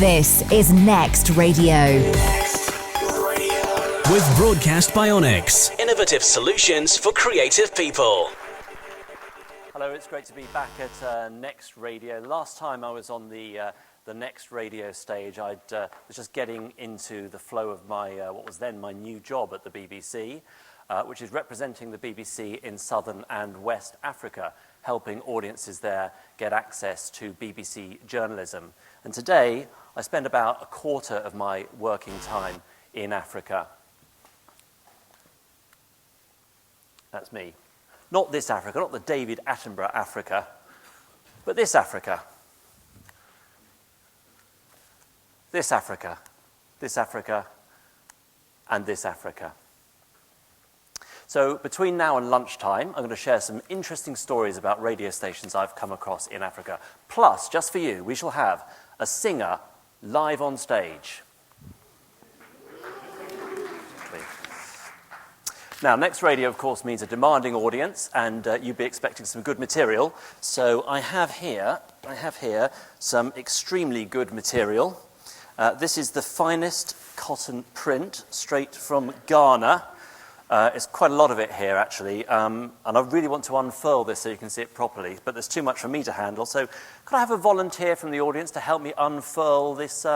This is Next Radio. With Broadcast Bionics, innovative solutions for creative people. Hello, it's great to be back at Next Radio. Last time I was on the Next Radio stage, I was just getting into the flow of my what was then my new job at the BBC, which is representing the BBC in Southern and West Africa, helping audiences there get access to BBC journalism. And today, I spend about a quarter of my working time in Africa. That's me. Not this Africa, not the David Attenborough Africa, but this Africa. This Africa, this Africa, and this Africa. So between now and lunchtime, I'm going to share some interesting stories about radio stations I've come across in Africa. Plus, just for you, we shall have a singer live on stage. Now, Next Radio, of course, means a demanding audience, and you'd be expecting some good material. So I have here some extremely good material. This is the finest cotton print straight from Ghana. It's quite a lot of it here, actually, and I really want to unfurl this so you can see it properly, but there's too much for me to handle. So could I have a volunteer from the audience to help me unfurl this,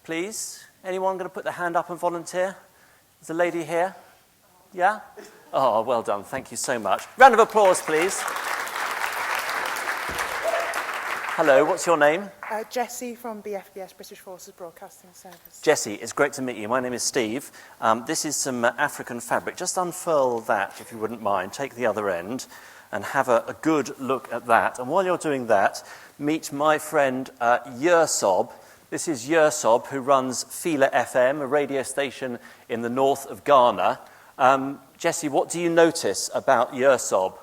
please? Anyone going to put their hand up and volunteer? There's a lady here. Yeah? Oh, well done. Thank you so much. Round of applause, please. Hello, what's your name? Jessie from BFBS, British Forces Broadcasting Service. Jessie, it's great to meet you. My name is Steve. This is some African fabric. Just unfurl that, if you wouldn't mind. Take the other end and have a good look at that. And while you're doing that, meet my friend Yersob. This is Yersob, who runs Fila FM, a radio station in the north of Ghana. Jessie, what do you notice about Yersob?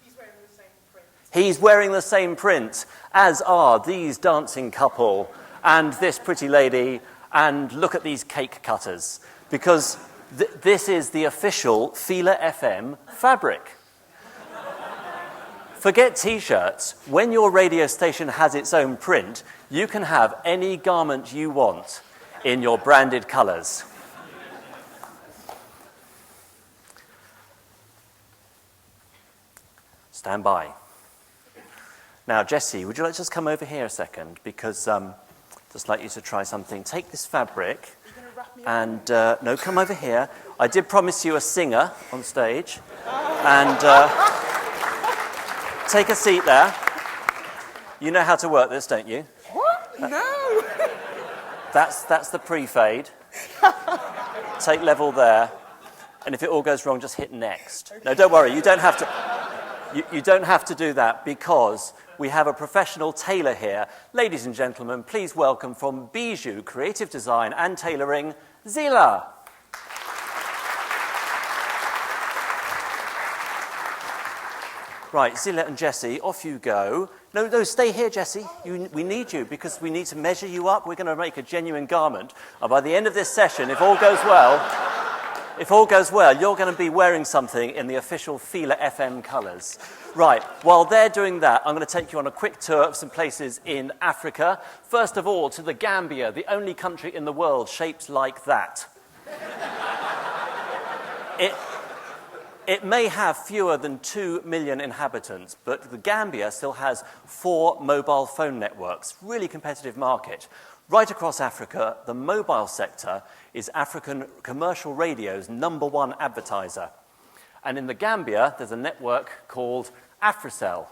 He's wearing the same print. He's wearing the same print, as are these dancing couple and this pretty lady, and look at these cake cutters, because this is the official Fila FM fabric. Forget T-shirts. When your radio station has its own print, you can have any garment you want in your branded colours. Stand by. Now, Jessie, would you like to just come over here a second? Because I'd just like you to try something. Take this fabric and, no, come over here. I did promise you a singer on stage. And take a seat there. You know how to work this, don't you? What? No. That's the pre-fade. Take level there. And if it all goes wrong, just hit next. Okay. No, don't worry. You don't have to... You don't have to do that, because we have a professional tailor here. Ladies and gentlemen, please welcome from Bijou Creative Design and Tailoring, Zila. Right, Zila and Jessie, off you go. No, stay here, Jessie. We need you, because we need to measure you up. We're going to make a genuine garment. And by the end of this session, if all goes well, you're going to be wearing something in the official Fila FM colours. Right, while they're doing that, I'm going to take you on a quick tour of some places in Africa. First of all, to the Gambia, the only country in the world shaped like that. It may have fewer than 2 million inhabitants, but the Gambia still has 4 mobile phone networks. Really competitive market. Right across Africa, the mobile sector is African commercial radio's #1 advertiser. And in the Gambia, there's a network called Africell.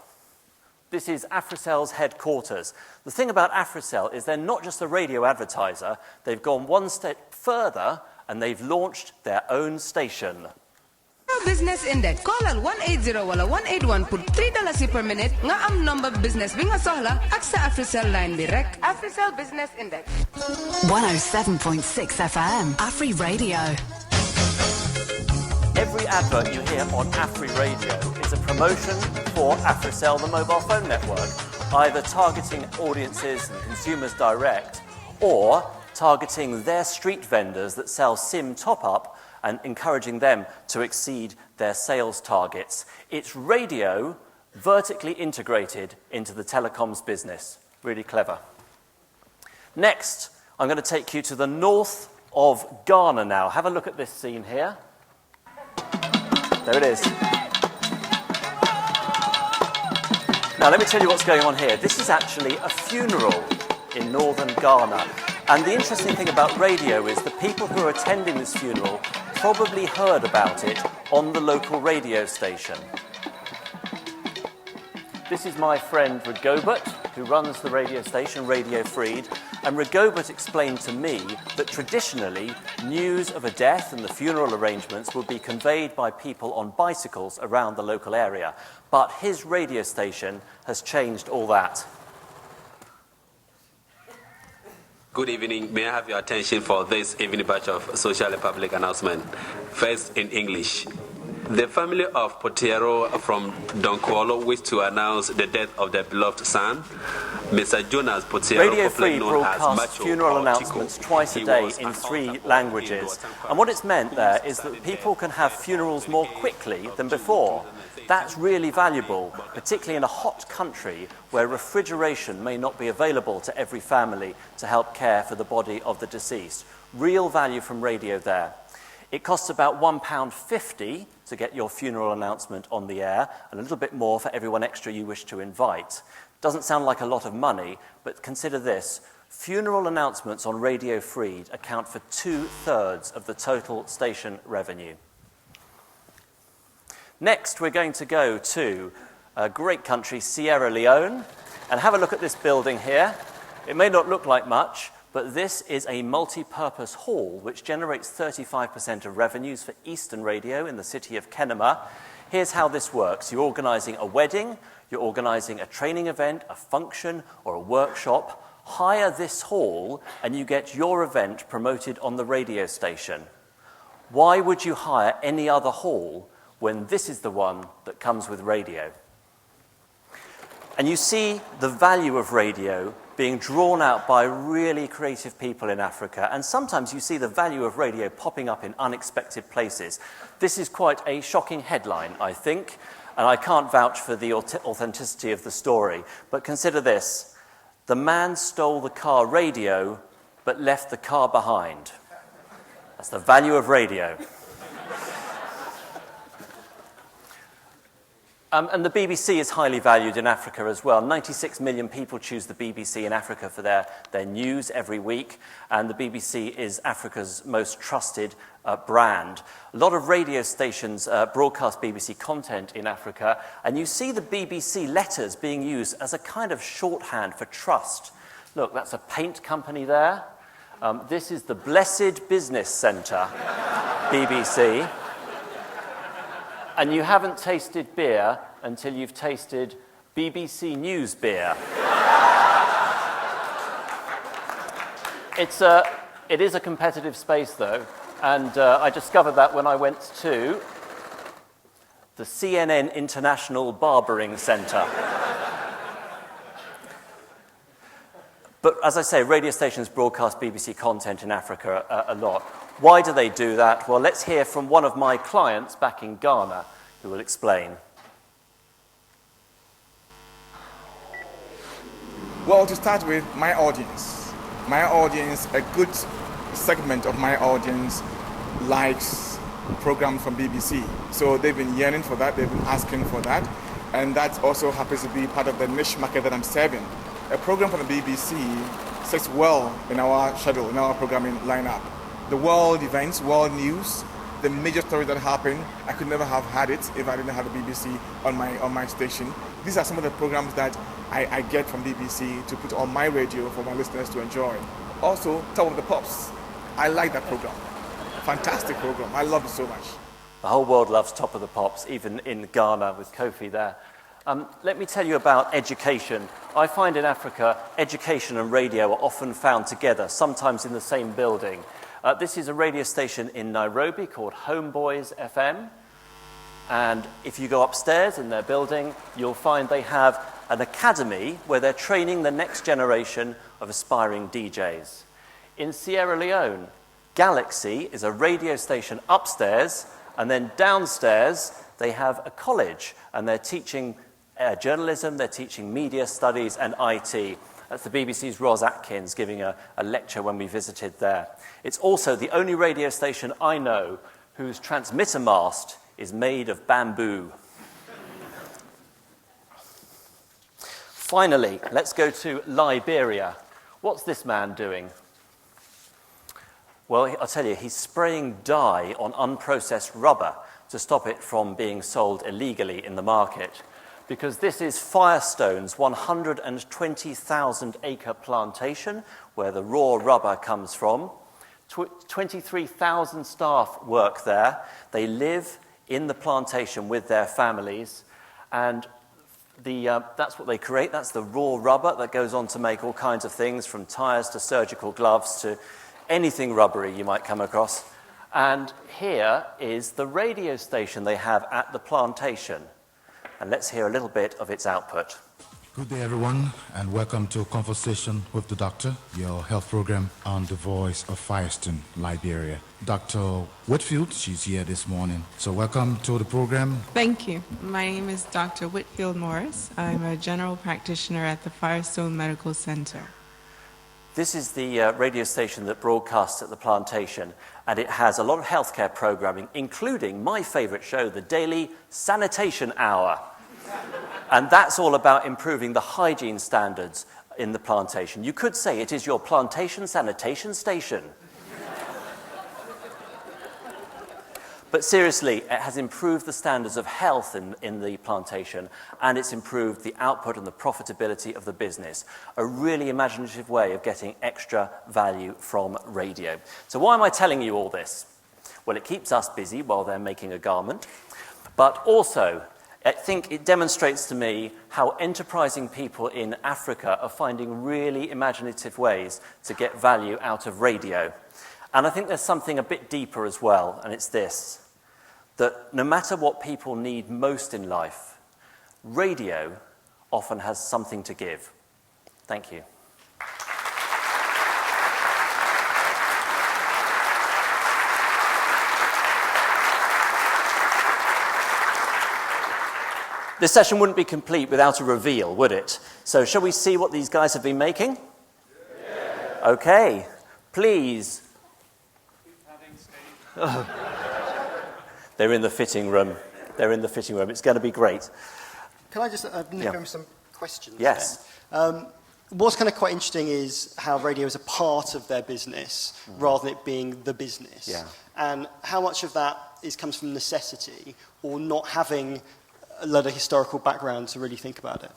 This is Africell's headquarters. The thing about Africell is they're not just a radio advertiser, they've gone one step further and they've launched their own station. Business Index. Call al 180 wala 181 put $3 per minute nga am number business bi nga sohla ak sa Africell line bi rek. Africell Business Index. 107.6 FM, Afri Radio. Every advert you hear on Afri Radio is a promotion for Africell, the mobile phone network, either targeting audiences and consumers direct, or targeting their street vendors that sell SIM top-up and encouraging them to exceed their sales targets. It's radio vertically integrated into the telecoms business. Really clever. Next, I'm going to take you to the north of Ghana now. Have a look at this scene here. There it is. Now, let me tell you what's going on here. This is actually a funeral in northern Ghana. And the interesting thing about radio is the people who are attending this funeral probably heard about it on the local radio station. This is my friend Rigobert, who runs the radio station, Radio Freed. And Rigobert explained to me that traditionally, news of a death and the funeral arrangements would be conveyed by people on bicycles around the local area. But his radio station has changed all that. Good evening. May I have your attention for this evening batch of social and public announcement? First in English. The family of Potero from Donkwolo wish to announce the death of their beloved son, Mr. Jonas Potero. Radio Free broadcasts funeral announcements twice a day in 3 languages. And what it's meant there is that people can have funerals more quickly than before. That's really valuable, particularly in a hot country where refrigeration may not be available to every family to help care for the body of the deceased. Real value from radio there. It costs about £1.50 to get your funeral announcement on the air, and a little bit more for everyone extra you wish to invite. Doesn't sound like a lot of money, but consider this. Funeral announcements on Radio Freed account for 2/3 of the total station revenue. Next, we're going to go to a great country, Sierra Leone, and have a look at this building here. It may not look like much, but this is a multi-purpose hall which generates 35% of revenues for Eastern Radio in the city of Kenema. Here's how this works. You're organising a wedding, you're organising a training event, a function, or a workshop. Hire this hall and you get your event promoted on the radio station. Why would you hire any other hall when this is the one that comes with radio? And you see the value of radio being drawn out by really creative people in Africa, and sometimes you see the value of radio popping up in unexpected places. This is quite a shocking headline, I think, and I can't vouch for the authenticity of the story, but consider this. The man stole the car radio, but left the car behind. That's the value of radio. And the BBC is highly valued in Africa as well. 96 million people choose the BBC in Africa for their news every week, and the BBC is Africa's most trusted brand. A lot of radio stations broadcast BBC content in Africa, and you see the BBC letters being used as a kind of shorthand for trust. Look, that's a paint company there. This is the Blessed Business Centre, BBC. And you haven't tasted beer until you've tasted BBC News beer. It is a competitive space, though, and I discovered that when I went to the CNN International Barbering Centre. But as I say, radio stations broadcast BBC content in Africa a lot. Why do they do that? Well, let's hear from one of my clients back in Ghana who will explain. Well, to start with, my audience. A good segment of my audience likes programs from BBC. So they've been yearning for that, they've been asking for that, and that also happens to be part of the niche market that I'm serving. A program from the BBC sits well in our schedule, in our programming lineup. The world events, world news, the major stories that happen, I could never have had it if I didn't have the BBC on my station. These are some of the programs that I get from BBC to put on my radio for my listeners to enjoy. Also, Top of the Pops. I like that program. Fantastic program. I love it so much. The whole world loves Top of the Pops, even in Ghana with Kofi there. Let me tell you about education. I find in Africa, education and radio are often found together, sometimes in the same building. This is a radio station in Nairobi called Homeboys FM. And if you go upstairs in their building, you'll find they have an academy where they're training the next generation of aspiring DJs. In Sierra Leone, Galaxy is a radio station upstairs, and then downstairs they have a college, and they're teaching journalism, they're teaching media studies and IT. That's the BBC's Ros Atkins giving a lecture when we visited there. It's also the only radio station I know whose transmitter mast is made of bamboo. Finally, let's go to Liberia. What's this man doing? Well, I'll tell you, he's spraying dye on unprocessed rubber to stop it from being sold illegally in the market. Because this is Firestone's 120,000-acre plantation where the raw rubber comes from. 23,000 staff work there. They live in the plantation with their families, and that's what they create. That's the raw rubber that goes on to make all kinds of things, from tires to surgical gloves to anything rubbery you might come across. And here is the radio station they have at the plantation. And let's hear a little bit of its output. Good day, everyone, and welcome to Conversation with the Doctor, your health program on the voice of Firestone, Liberia. Dr. Whitfield, she's here this morning. So welcome to the program. Thank you. My name is Dr. Whitfield Morris. I'm a general practitioner at the Firestone Medical Center. This is the radio station that broadcasts at the plantation, and it has a lot of healthcare programming, including my favourite show, the Daily Sanitation Hour. And that's all about improving the hygiene standards in the plantation. You could say it is your plantation sanitation station. But seriously, it has improved the standards of health in the plantation, and it's improved the output and the profitability of the business. A really imaginative way of getting extra value from radio. So why am I telling you all this? Well, it keeps us busy while they're making a garment, but also I think it demonstrates to me how enterprising people in Africa are finding really imaginative ways to get value out of radio. And I think there's something a bit deeper as well, and it's this, that no matter what people need most in life, radio often has something to give. Thank you. This session wouldn't be complete without a reveal, would it? So shall we see what these guys have been making? Yeah. Okay, please. Oh. They're in the fitting room. They're in the fitting room. It's going to be great. Can I just nip over some questions? Yes. What's kind of quite interesting is how radio is a part of their business rather than it being the business. Yeah. And how much of that comes from necessity or not having a lot of historical background to really think about it?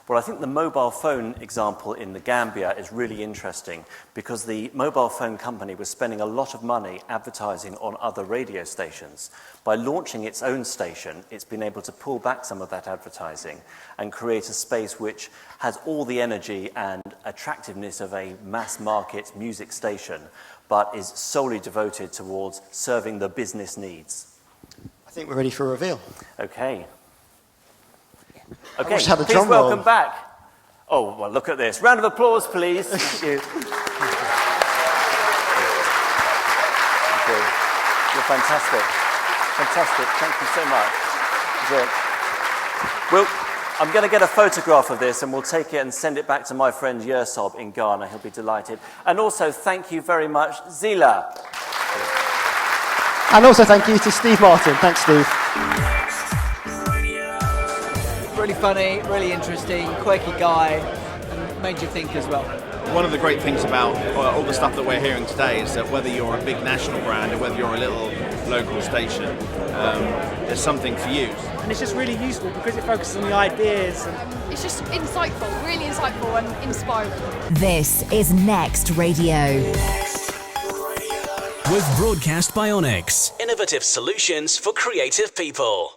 Well, I think the mobile phone example in the Gambia is really interesting because the mobile phone company was spending a lot of money advertising on other radio stations. By launching its own station, it's been able to pull back some of that advertising and create a space which has all the energy and attractiveness of a mass market music station, but is solely devoted towards serving the business needs. I think we're ready for a reveal. Okay. Okay, please welcome back. Oh, well, look at this. Round of applause, please. Thank you. You're fantastic. Fantastic. Thank you so much. Well, I'm going to get a photograph of this and we'll take it and send it back to my friend Yersob in Ghana. He'll be delighted. And also, thank you very much, Zila. And also thank you to Steve Martin. Thanks, Steve. Really funny, really interesting, quirky guy, and made you think as well. One of the great things about all the stuff that we're hearing today is that whether you're a big national brand or whether you're a little local station, there's something to use. And it's just really useful because it focuses on the ideas. It's just insightful, really insightful and inspiring. This is Next Radio. With Broadcast Bionics, innovative solutions for creative people.